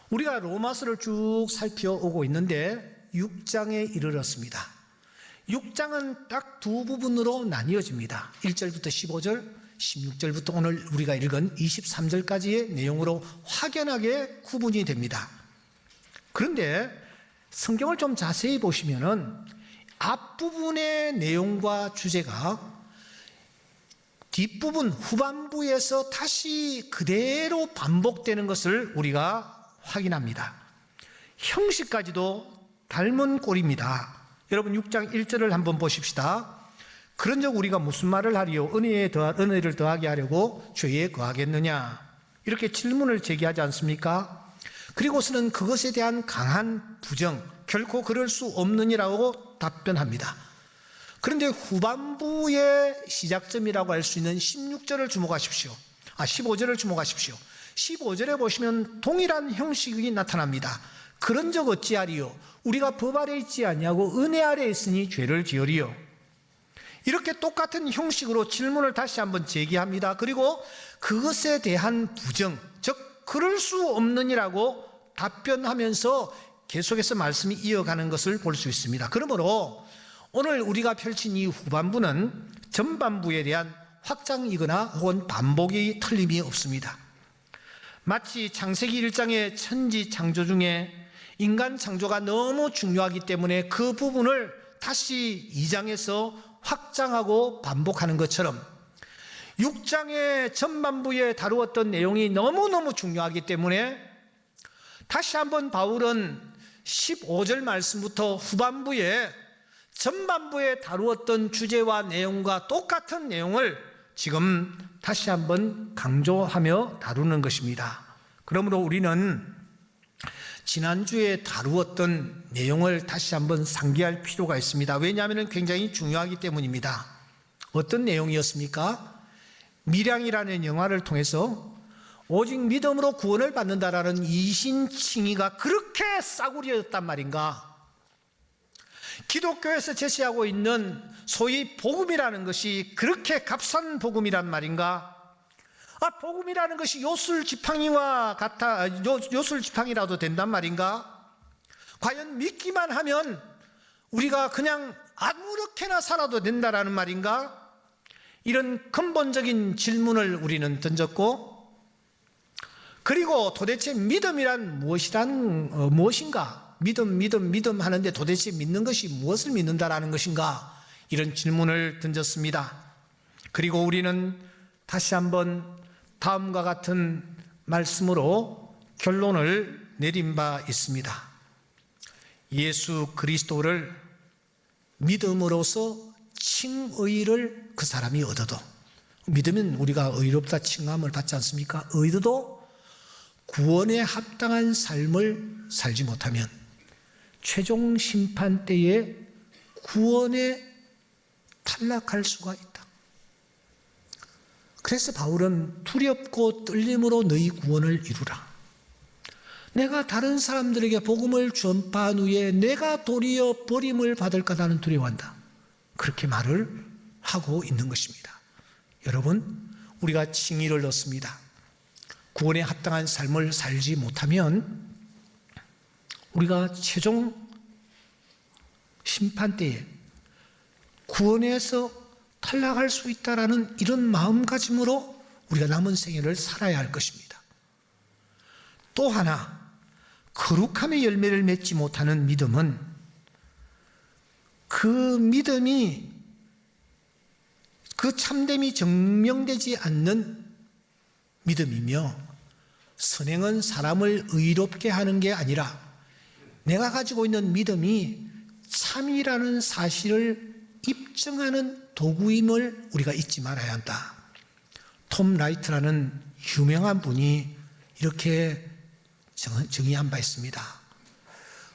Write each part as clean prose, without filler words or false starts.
우리가 로마서를 쭉 살펴오고 있는데 6장에 이르렀습니다. 6장은 딱 두 부분으로 나뉘어집니다. 1절부터 15절, 16절부터 오늘 우리가 읽은 23절까지의 내용으로 확연하게 구분이 됩니다. 그런데 성경을 좀 자세히 보시면은 앞부분의 내용과 주제가 뒷부분 후반부에서 다시 그대로 반복되는 것을 우리가 확인합니다. 형식까지도 닮은 꼴입니다. 여러분 6장 1절을 한번 보십시다. 그런즉 우리가 무슨 말을 하리요? 은혜를 더하게 하려고 죄에 거하겠느냐? 이렇게 질문을 제기하지 않습니까? 그리고서는 그것에 대한 강한 부정, 결코 그럴 수 없느니라고 답변합니다. 그런데 후반부의 시작점이라고 할 수 있는 16절을 주목하십시오. 15절을 주목하십시오. 15절에 보시면 동일한 형식이 나타납니다. 그런즉 어찌하리요? 우리가 법 아래 있지 아니하고 은혜 아래 있으니 죄를 지으리요. 이렇게 똑같은 형식으로 질문을 다시 한번 제기합니다. 그리고 그것에 대한 부정, 즉 그럴 수 없느니라고 답변하면서 계속해서 말씀이 이어가는 것을 볼 수 있습니다. 그러므로 오늘 우리가 펼친 이 후반부는 전반부에 대한 확장이거나 혹은 반복이 틀림이 없습니다. 마치 창세기 1장의 천지 창조 중에 인간 창조가 너무 중요하기 때문에 그 부분을 다시 2장에서 확장하고 반복하는 것처럼 6장의 전반부에 다루었던 내용이 너무너무 중요하기 때문에 다시 한번 바울은 15절 말씀부터 후반부에 전반부에 다루었던 주제와 내용과 똑같은 내용을 지금 다시 한번 강조하며 다루는 것입니다. 그러므로 우리는 지난주에 다루었던 내용을 다시 한번 상기할 필요가 있습니다. 왜냐하면 굉장히 중요하기 때문입니다. 어떤 내용이었습니까? 밀양이라는 영화를 통해서 오직 믿음으로 구원을 받는다라는 이신칭의가 그렇게 싸구려였단 말인가? 기독교에서 제시하고 있는 소위 복음이라는 것이 그렇게 값싼 복음이란 말인가? 복음이라는 것이 요술지팡이와 요술지팡이라도 된단 말인가? 과연 믿기만 하면 우리가 그냥 아무렇게나 살아도 된다라는 말인가? 이런 근본적인 질문을 우리는 던졌고, 그리고 도대체 믿음이란 무엇인가? 믿음 하는데 도대체 믿는 것이 무엇을 믿는다라는 것인가? 이런 질문을 던졌습니다. 그리고 우리는 다시 한번 다음과 같은 말씀으로 결론을 내린 바 있습니다. 예수 그리스도를 믿음으로써 칭의를 그 사람이 얻어도, 믿으면 우리가 의롭다 칭함을 받지 않습니까? 얻어도 구원에 합당한 삶을 살지 못하면 최종 심판 때에 구원에 탈락할 수가 있다. 그래서 바울은 두렵고 떨림으로 너희 구원을 이루라. 내가 다른 사람들에게 복음을 전파한 후에 내가 도리어 버림을 받을까 나는 두려워한다. 그렇게 말을 하고 있는 것입니다. 여러분, 우리가 칭의를 얻습니다. 구원에 합당한 삶을 살지 못하면 우리가 최종 심판 때에 구원에서 탈락할 수 있다라는 이런 마음가짐으로 우리가 남은 생애를 살아야 할 것입니다. 또 하나, 거룩함의 열매를 맺지 못하는 믿음은 그 믿음이, 그 참됨이 증명되지 않는 믿음이며, 선행은 사람을 의롭게 하는 게 아니라 내가 가지고 있는 믿음이 참이라는 사실을 입증하는 도구임을 우리가 잊지 말아야 한다. 톰 라이트라는 유명한 분이 이렇게 정의한 바 있습니다.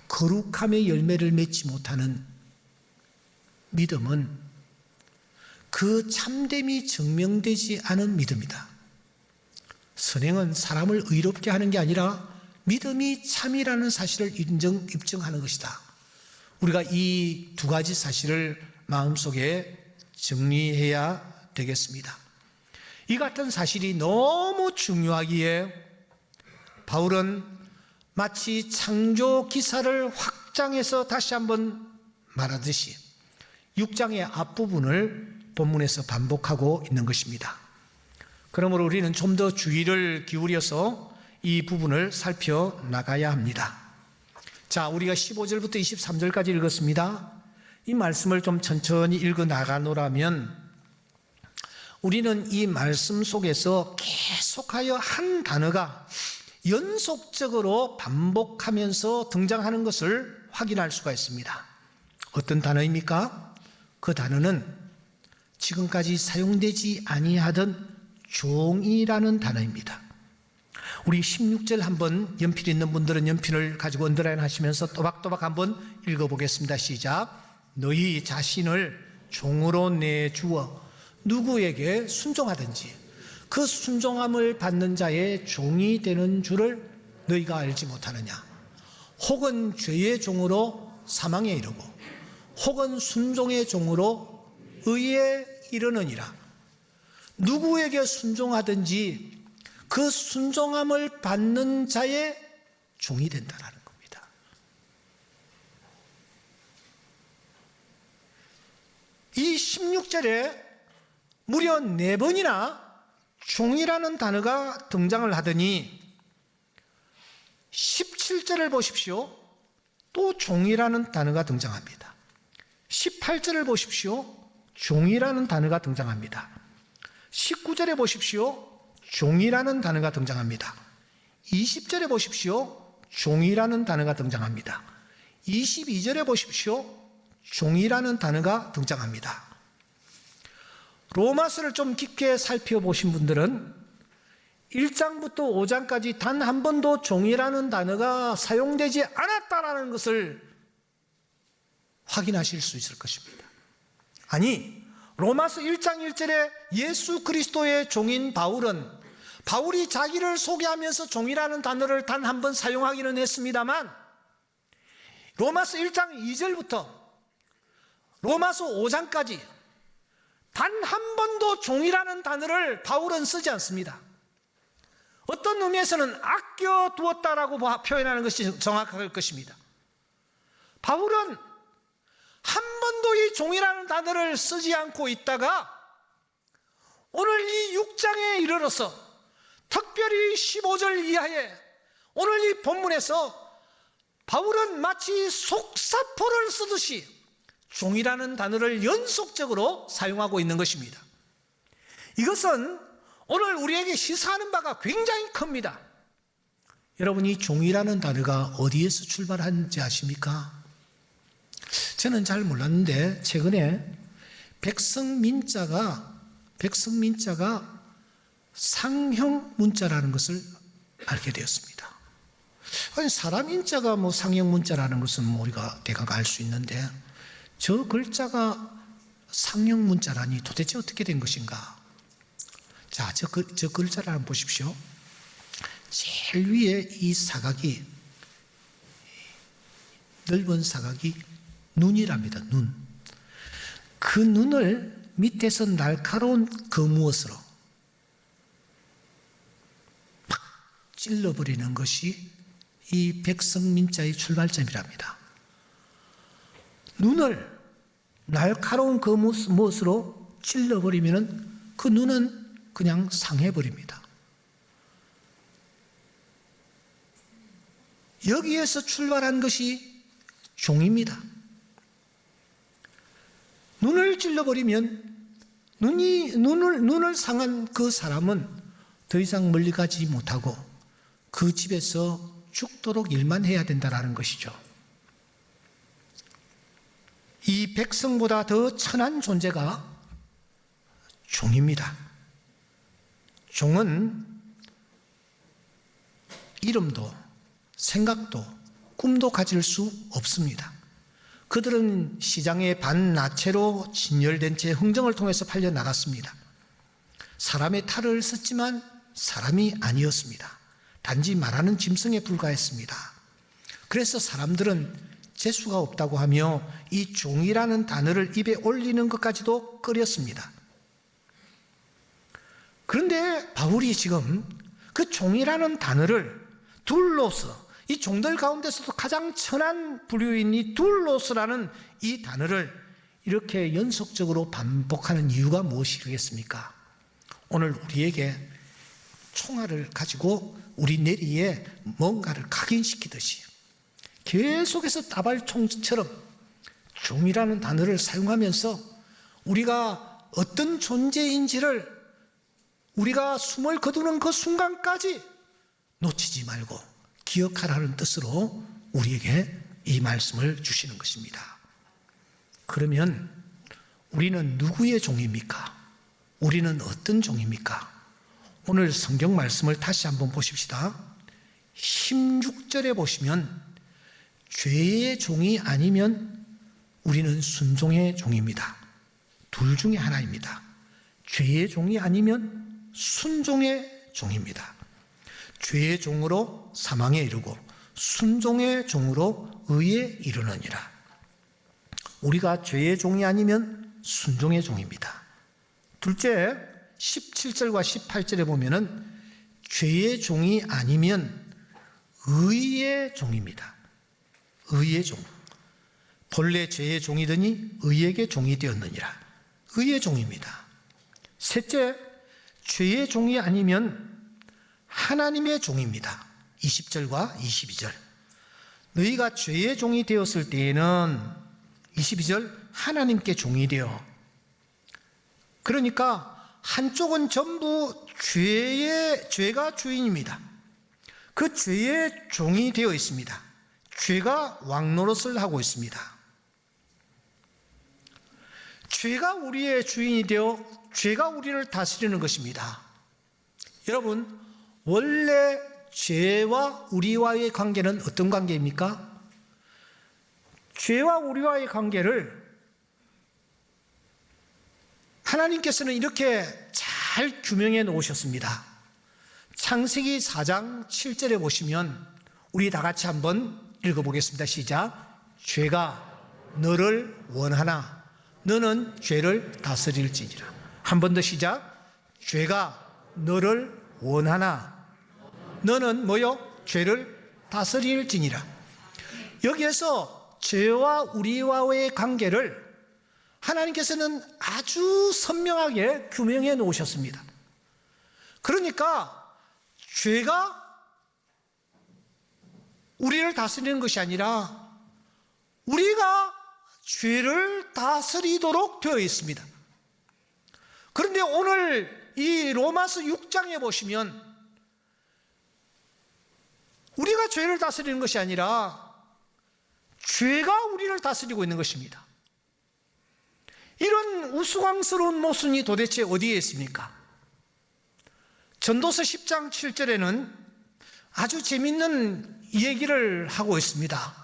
거룩함의 열매를 맺지 못하는 믿음은 그 참됨이 증명되지 않은 믿음이다. 선행은 사람을 의롭게 하는 게 아니라 믿음이 참이라는 사실을 입증하는 것이다. 우리가 이 두 가지 사실을 마음속에 정리해야 되겠습니다. 이 같은 사실이 너무 중요하기에 바울은 마치 창조 기사를 확장해서 다시 한번 말하듯이 6장의 앞부분을 본문에서 반복하고 있는 것입니다. 그러므로 우리는 좀 더 주의를 기울여서 이 부분을 살펴나가야 합니다. 자, 우리가 15절부터 23절까지 읽었습니다. 이 말씀을 좀 천천히 읽어 나가노라면 우리는 이 말씀 속에서 계속하여 한 단어가 연속적으로 반복하면서 등장하는 것을 확인할 수가 있습니다. 어떤 단어입니까? 그 단어는 지금까지 사용되지 아니하던 종이라는 단어입니다. 우리 16절 한번 연필 있는 분들은 연필을 가지고 언더라인 하시면서 또박또박 한번 읽어보겠습니다. 시작. 너희 자신을 종으로 내주어 누구에게 순종하든지 그 순종함을 받는 자의 종이 되는 줄을 너희가 알지 못하느냐. 혹은 죄의 종으로 사망에 이르고 혹은 순종의 종으로 의에 이르느니라. 누구에게 순종하든지 그 순종함을 받는 자의 종이 된다는 겁니다. 이 16절에 무려 4번이나 종이라는 단어가 등장을 하더니 17절을 보십시오. 또 종이라는 단어가 등장합니다. 18절을 보십시오. 종이라는 단어가 등장합니다. 19절에 보십시오. 종이라는 단어가 등장합니다. 20절에 보십시오. 종이라는 단어가 등장합니다. 22절에 보십시오. 종이라는 단어가 등장합니다. 로마서를 좀 깊게 살펴보신 분들은 1장부터 5장까지 단 한 번도 종이라는 단어가 사용되지 않았다는 것을 확인하실 수 있을 것입니다. 아니, 로마서 1장 1절에 예수 그리스도의 종인 바울이 자기를 소개하면서 종이라는 단어를 단 한 번 사용하기는 했습니다만 로마서 1장 2절부터 로마서 5장까지 단 한 번도 종이라는 단어를 바울은 쓰지 않습니다. 어떤 의미에서는 아껴두었다라고 표현하는 것이 정확할 것입니다. 바울은 한 번도 이 종이라는 단어를 쓰지 않고 있다가 오늘 이 6장에 이르러서 특별히 15절 이하에 오늘 이 본문에서 바울은 마치 속사포를 쓰듯이 종이라는 단어를 연속적으로 사용하고 있는 것입니다. 이것은 오늘 우리에게 시사하는 바가 굉장히 큽니다. 여러분, 이 종이라는 단어가 어디에서 출발하는지 아십니까? 저는 잘 몰랐는데 최근에 백성민자가 상형 문자라는 것을 알게 되었습니다. 아니, 사람 인자가 상형 문자라는 것은 우리가 대강 알 수 있는데 저 글자가 상형 문자라니 도대체 어떻게 된 것인가? 자, 저 글자를 한번 보십시오. 제일 위에 이 사각이, 넓은 사각이 눈이랍니다. 눈. 그 눈을 밑에서 날카로운 무엇으로 팍 찔러버리는 것이 이 백성민자의 출발점이랍니다. 눈을 날카로운 무엇으로 찔러버리면 그 눈은 그냥 상해버립니다. 여기에서 출발한 것이 종입니다. 눈을 찔러버리면 눈을 상한 그 사람은 더 이상 멀리 가지 못하고 그 집에서 죽도록 일만 해야 된다는 것이죠. 이 백성보다 더 천한 존재가 종입니다. 종은 이름도 생각도 꿈도 가질 수 없습니다. 그들은 시장에 반나체로 진열된 채 흥정을 통해서 팔려나갔습니다. 사람의 탈을 썼지만 사람이 아니었습니다. 단지 말하는 짐승에 불과했습니다. 그래서 사람들은 재수가 없다고 하며 이 종이라는 단어를 입에 올리는 것까지도 꺼렸습니다. 그런데 바울이 지금 그 종이라는 단어를 둘러서 이 종들 가운데서도 가장 천한 부류인 이 둘로스라는 이 단어를 이렇게 연속적으로 반복하는 이유가 무엇이겠습니까? 오늘 우리에게 총알을 가지고 우리 내리에 뭔가를 각인시키듯이 계속해서 따발총처럼 종이라는 단어를 사용하면서 우리가 어떤 존재인지를 우리가 숨을 거두는 그 순간까지 놓치지 말고 기억하라는 뜻으로 우리에게 이 말씀을 주시는 것입니다. 그러면 우리는 누구의 종입니까? 우리는 어떤 종입니까? 오늘 성경 말씀을 다시 한번 보십시다. 16절에 보시면 죄의 종이 아니면 우리는 순종의 종입니다. 둘 중에 하나입니다. 죄의 종이 아니면 순종의 종입니다. 죄의 종으로 사망에 이르고 순종의 종으로 의에 이르느니라. 우리가 죄의 종이 아니면 순종의 종입니다. 둘째, 17절과 18절에 보면은 죄의 종이 아니면 의의 종입니다. 의의 종. 본래 죄의 종이더니 의에게 종이 되었느니라. 의의 종입니다. 셋째, 죄의 종이 아니면 하나님의 종입니다. 20절과 22절. 너희가 죄의 종이 되었을 때에는 22절 하나님께 종이 되어, 그러니까 한쪽은 전부 죄가 주인입니다. 그 죄의 종이 되어 있습니다. 죄가 왕노릇을 하고 있습니다. 죄가 우리의 주인이 되어 죄가 우리를 다스리는 것입니다. 여러분, 원래 죄와 우리와의 관계는 어떤 관계입니까? 죄와 우리와의 관계를 하나님께서는 이렇게 잘 규명해 놓으셨습니다. 창세기 4장 7절에 보시면 우리 다 같이 한번 읽어보겠습니다. 시작. 죄가 너를 원하나 너는 죄를 다스릴지니라. 한 번 더 시작. 죄가 너를 원하나 너는 뭐요? 죄를 다스릴지니라. 여기에서 죄와 우리와의 관계를 하나님께서는 아주 선명하게 규명해 놓으셨습니다. 그러니까 죄가 우리를 다스리는 것이 아니라 우리가 죄를 다스리도록 되어 있습니다. 그런데 오늘 이 로마서 6장에 보시면 우리가 죄를 다스리는 것이 아니라 죄가 우리를 다스리고 있는 것입니다. 이런 우스꽝스러운 모순이 도대체 어디에 있습니까? 전도서 10장 7절에는 아주 재미있는 얘기를 하고 있습니다.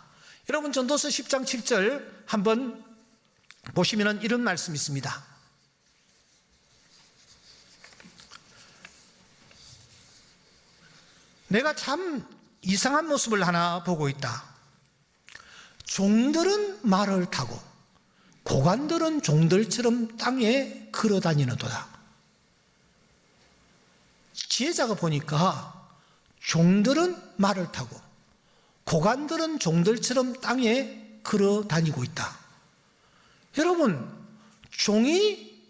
여러분, 전도서 10장 7절 한번 보시면 이런 말씀이 있습니다. 내가 참 이상한 모습을 하나 보고 있다. 종들은 말을 타고 고관들은 종들처럼 땅에 걸어다니는도다. 지혜자가 보니까 종들은 말을 타고 고관들은 종들처럼 땅에 걸어다니고 있다. 여러분, 종이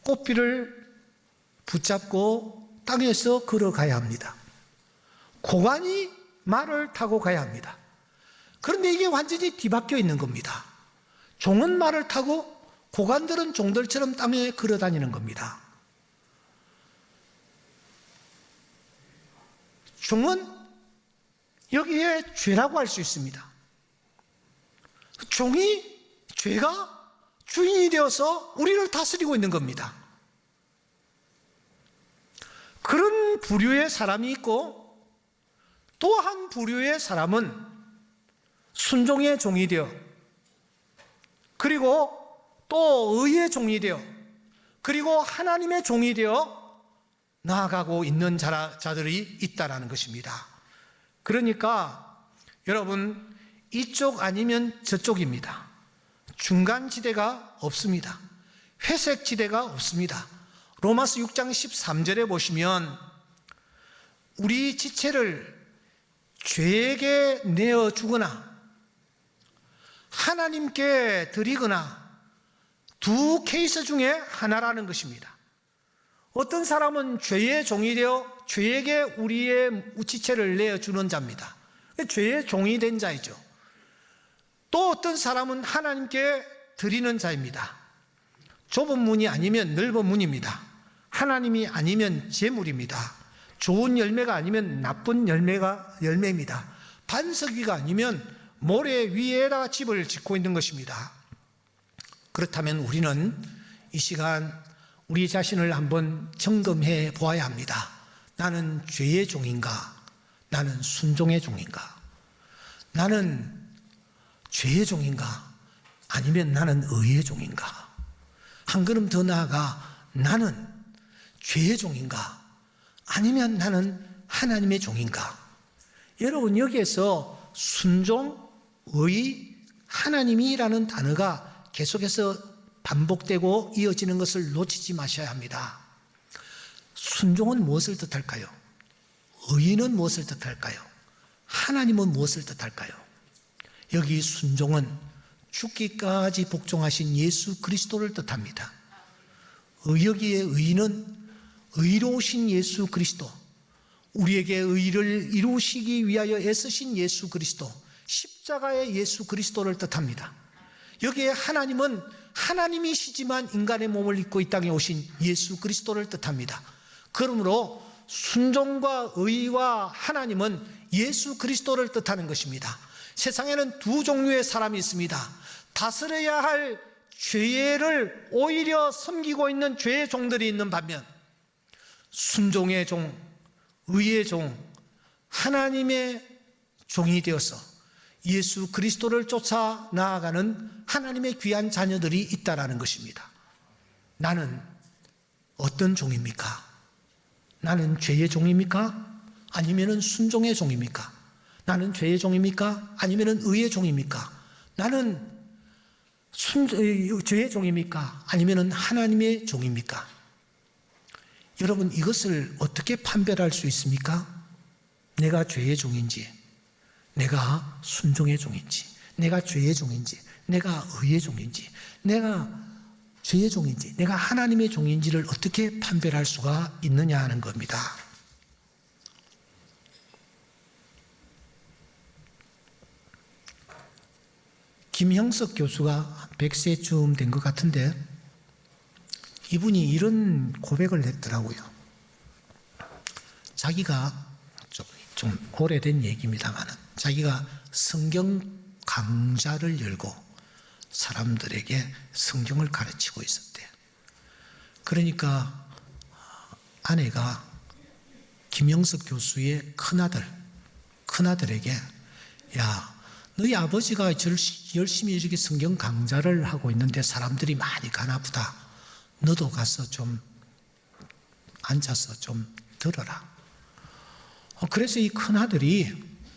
꽃비를 붙잡고 땅에서 걸어가야 합니다. 고관이 말을 타고 가야 합니다. 그런데 이게 완전히 뒤바뀌어 있는 겁니다. 종은 말을 타고 고관들은 종들처럼 땅에 걸어다니는 겁니다. 종은 여기에 죄라고 할 수 있습니다. 종이, 죄가 주인이 되어서 우리를 다스리고 있는 겁니다. 그런 부류의 사람이 있고 또 한 부류의 사람은 순종의 종이 되어, 그리고 또 의의 종이 되어, 그리고 하나님의 종이 되어 나아가고 있는 자들이 있다라는 것입니다. 그러니까 여러분, 이쪽 아니면 저쪽입니다. 중간지대가 없습니다. 회색지대가 없습니다. 로마서 6장 13절에 보시면 우리 지체를 죄에게 내어주거나 하나님께 드리거나 두 케이스 중에 하나라는 것입니다. 어떤 사람은 죄의 종이 되어 죄에게 우리의 우치체를 내어주는 자입니다. 죄의 종이 된 자이죠. 또 어떤 사람은 하나님께 드리는 자입니다. 좁은 문이 아니면 넓은 문입니다. 하나님이 아니면 재물입니다. 좋은 열매가 아니면 나쁜 열매입니다. 반석이가 아니면 모래 위에다가 집을 짓고 있는 것입니다. 그렇다면 우리는 이 시간 우리 자신을 한번 점검해 보아야 합니다. 나는 죄의 종인가? 나는 순종의 종인가? 나는 죄의 종인가? 아니면 나는 의의 종인가? 한 걸음 더 나아가 나는 죄의 종인가? 아니면 나는 하나님의 종인가? 여러분, 여기에서 순종, 의, 하나님이라는 단어가 계속해서 반복되고 이어지는 것을 놓치지 마셔야 합니다. 순종은 무엇을 뜻할까요? 의는 무엇을 뜻할까요? 하나님은 무엇을 뜻할까요? 여기 순종은 죽기까지 복종하신 예수 그리스도를 뜻합니다. 여기에 의는 의로우신 예수 그리스도, 우리에게 의를 이루시기 위하여 애쓰신 예수 그리스도, 십자가의 예수 그리스도를 뜻합니다. 여기에 하나님은 하나님이시지만 인간의 몸을 입고 이 땅에 오신 예수 그리스도를 뜻합니다. 그러므로 순종과 의와 하나님은 예수 그리스도를 뜻하는 것입니다. 세상에는 두 종류의 사람이 있습니다. 다스려야 할 죄를 오히려 섬기고 있는 죄의 종들이 있는 반면 순종의 종, 의의 종, 하나님의 종이 되어서 예수 그리스도를 쫓아 나아가는 하나님의 귀한 자녀들이 있다라는 것입니다. 나는 어떤 종입니까? 나는 죄의 종입니까? 아니면 순종의 종입니까? 나는 죄의 종입니까? 아니면 의의 종입니까? 나는 죄의 종입니까? 아니면 하나님의 종입니까? 여러분, 이것을 어떻게 판별할 수 있습니까? 내가 죄의 종인지, 내가 순종의 종인지, 내가 죄의 종인지, 내가 의의 종인지, 내가 죄의 종인지, 내가 하나님의 종인지를 어떻게 판별할 수가 있느냐 하는 겁니다. 김형석 교수가 100세쯤 된 것 같은데 이분이 이런 고백을 했더라고요. 자기가 좀 오래된 얘기입니다만 자기가 성경 강좌를 열고 사람들에게 성경을 가르치고 있었대요. 그러니까 아내가 김영석 교수의 큰아들에게 야, 너희 아버지가 열심히 이렇게 성경 강좌를 하고 있는데 사람들이 많이 가나 보다. 너도 가서 좀 앉아서 좀 들어라. 그래서 이 큰아들이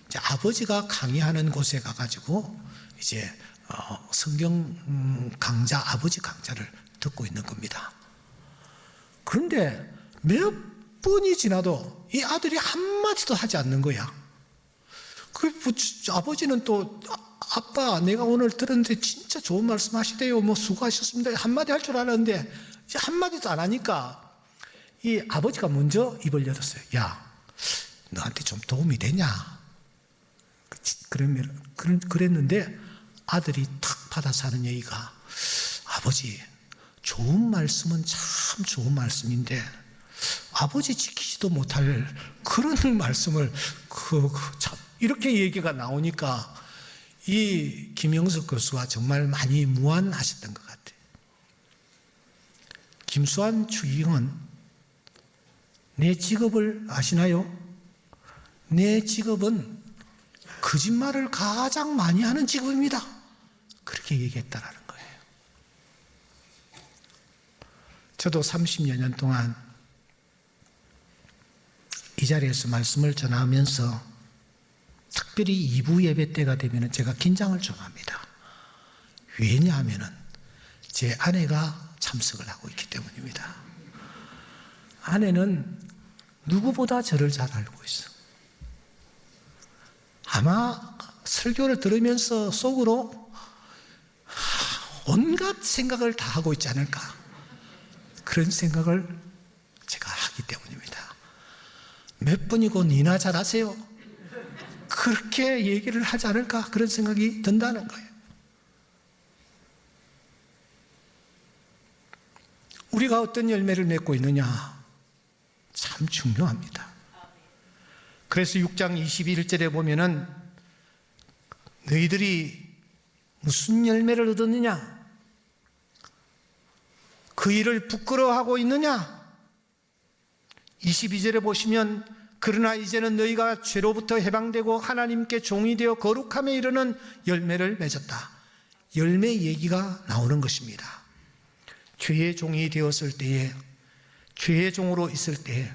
이제 아버지가 강의하는 곳에 가가지고 이제 성경 강좌, 아버지 강좌를 듣고 있는 겁니다. 그런데 몇 분이 지나도 이 아들이 한마디도 하지 않는 거야. 아버지는 또 아빠 내가 오늘 들었는데 진짜 좋은 말씀 하시대요. 뭐 수고하셨습니다. 한마디 할 줄 알았는데 한마디도 안 하니까 이 아버지가 먼저 입을 열었어요. 야, 너한테 좀 도움이 되냐? 그랬는데 아들이 탁 받아서 하는 얘기가 아버지, 좋은 말씀은 참 좋은 말씀인데 아버지 지키지도 못할 그런 말씀을 참 이렇게 얘기가 나오니까 이 김영석 교수가 정말 많이 무안하셨던 것 같아요. 김수환 추기경은 내 직업을 아시나요? 내 직업은 거짓말을 가장 많이 하는 직업입니다. 그렇게 얘기했다라는 거예요. 저도 30여 년 동안 이 자리에서 말씀을 전하면서 특별히 2부 예배 때가 되면 제가 긴장을 좀 합니다. 왜냐하면 제 아내가 참석을 하고 있기 때문입니다. 아내는 누구보다 저를 잘 알고 있어. 아마 설교를 들으면서 속으로 온갖 생각을 다 하고 있지 않을까, 그런 생각을 제가 하기 때문입니다. 몇 번이고 니나 잘하세요, 그렇게 얘기를 하지 않을까, 그런 생각이 든다는 거예요. 우리가 어떤 열매를 맺고 있느냐 참 중요합니다. 그래서 6장 21절에 보면은 너희들이 무슨 열매를 얻었느냐, 그 일을 부끄러워하고 있느냐. 22절에 보시면 그러나 이제는 너희가 죄로부터 해방되고 하나님께 종이 되어 거룩함에 이르는 열매를 맺었다. 열매 얘기가 나오는 것입니다. 죄의 종이 되었을 때에, 죄의 종으로 있을 때에,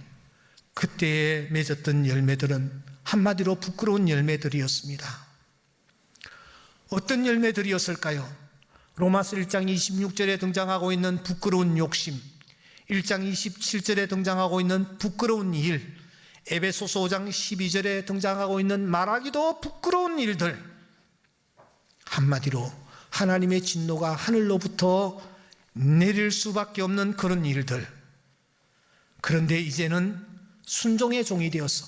그때에 맺었던 열매들은 한마디로 부끄러운 열매들이었습니다. 어떤 열매들이었을까요? 로마서 1장 26절에 등장하고 있는 부끄러운 욕심, 1장 27절에 등장하고 있는 부끄러운 일, 에베소서 5장 12절에 등장하고 있는 말하기도 부끄러운 일들, 한마디로 하나님의 진노가 하늘로부터 내릴 수밖에 없는 그런 일들. 그런데 이제는 순종의 종이 되어서,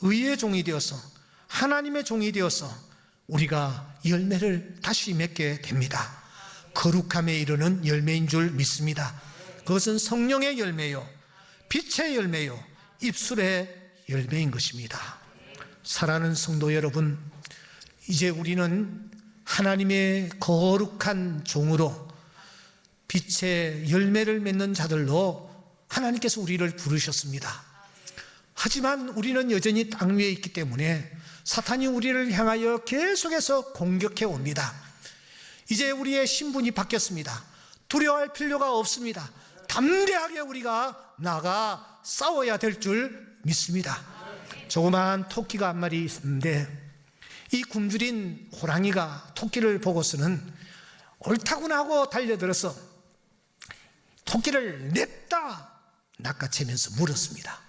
의의 종이 되어서, 하나님의 종이 되어서 우리가 열매를 다시 맺게 됩니다. 거룩함에 이르는 열매인 줄 믿습니다. 그것은 성령의 열매요, 빛의 열매요, 입술의 열매인 것입니다. 사랑하는 성도 여러분, 이제 우리는 하나님의 거룩한 종으로 빛의 열매를 맺는 자들로 하나님께서 우리를 부르셨습니다. 하지만 우리는 여전히 땅 위에 있기 때문에 사탄이 우리를 향하여 계속해서 공격해 옵니다. 이제 우리의 신분이 바뀌었습니다. 두려워할 필요가 없습니다. 담대하게 우리가 나가 싸워야 될 줄 믿습니다. 조그마한 토끼가 한 마리 있는데 이 굶주린 호랑이가 토끼를 보고서는 옳다구나 하고 달려들어서 토끼를 냅다 낚아채면서 물었습니다.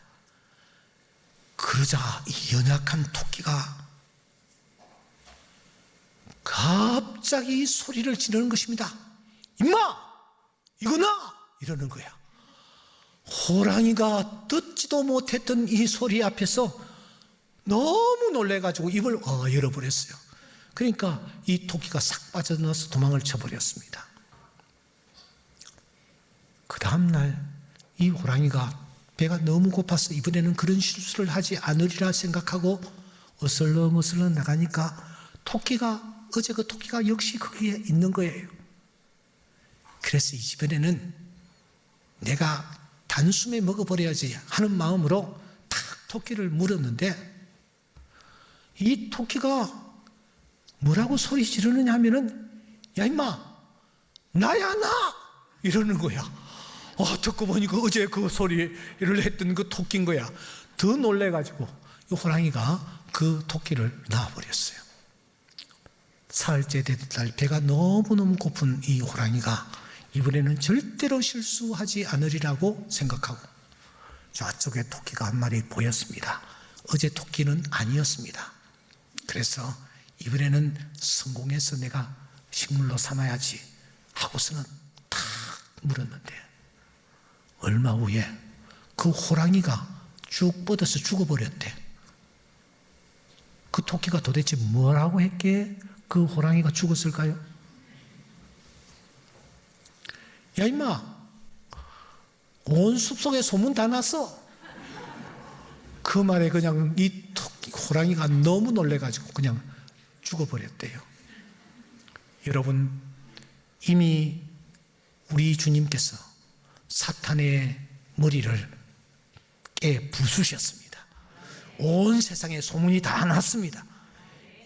그러자 이 연약한 토끼가 갑자기 소리를 지르는 것입니다. 임마! 이거 나! 이러는 거야. 호랑이가 듣지도 못했던 이 소리 앞에서 너무 놀래가지고 입을 열어버렸어요. 그러니까 이 토끼가 싹 빠져나와서 도망을 쳐버렸습니다. 그 다음날 이 호랑이가 배가 너무 고파서 이번에는 그런 실수를 하지 않으리라 생각하고 어슬렁어슬렁 나가니까 어제 그 토끼가 역시 거기에 있는 거예요. 그래서 이번에는 내가 단숨에 먹어버려야지 하는 마음으로 탁 토끼를 물었는데 이 토끼가 뭐라고 소리 지르느냐 하면은 야 임마 나야 나! 이러는 거야. 듣고 보니까 어제 그 소리를 했던 그 토끼인 거야. 더 놀래가지고 이 호랑이가 그 토끼를 낳아버렸어요. 사흘째 되던 날 배가 너무너무 고픈 이 호랑이가 이번에는 절대로 실수하지 않으리라고 생각하고 저쪽에 토끼가 한 마리 보였습니다. 어제 토끼는 아니었습니다. 그래서 이번에는 성공해서 내가 식물로 삼아야지 하고서는 탁 물었는데 얼마 후에 그 호랑이가 쭉 뻗어서 죽어버렸대. 그 토끼가 도대체 뭐라고 했기에 그 호랑이가 죽었을까요? 야 임마 온 숲속에 소문 다 났어. 그 말에 그냥 이 호랑이가 너무 놀래가지고 그냥 죽어버렸대요. 여러분, 이미 우리 주님께서 사탄의 머리를 깨 부수셨습니다. 온 세상에 소문이 다 났습니다.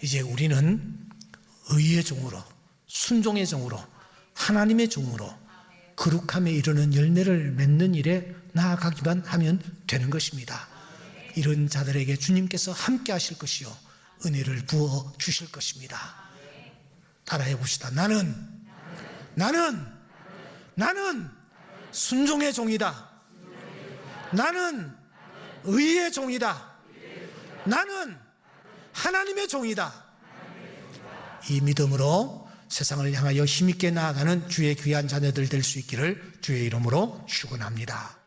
이제 우리는 의의 종으로, 순종의 종으로, 하나님의 종으로 거룩함에 이르는 열매를 맺는 일에 나아가기만 하면 되는 것입니다. 이런 자들에게 주님께서 함께 하실 것이요 은혜를 부어 주실 것입니다. 따라해 봅시다. 나는 순종의 종이다. 나는 의의 종이다. 나는 하나님의 종이다. 이 믿음으로 세상을 향하여 힘있게 나아가는 주의 귀한 자녀들 될 수 있기를 주의 이름으로 축원합니다.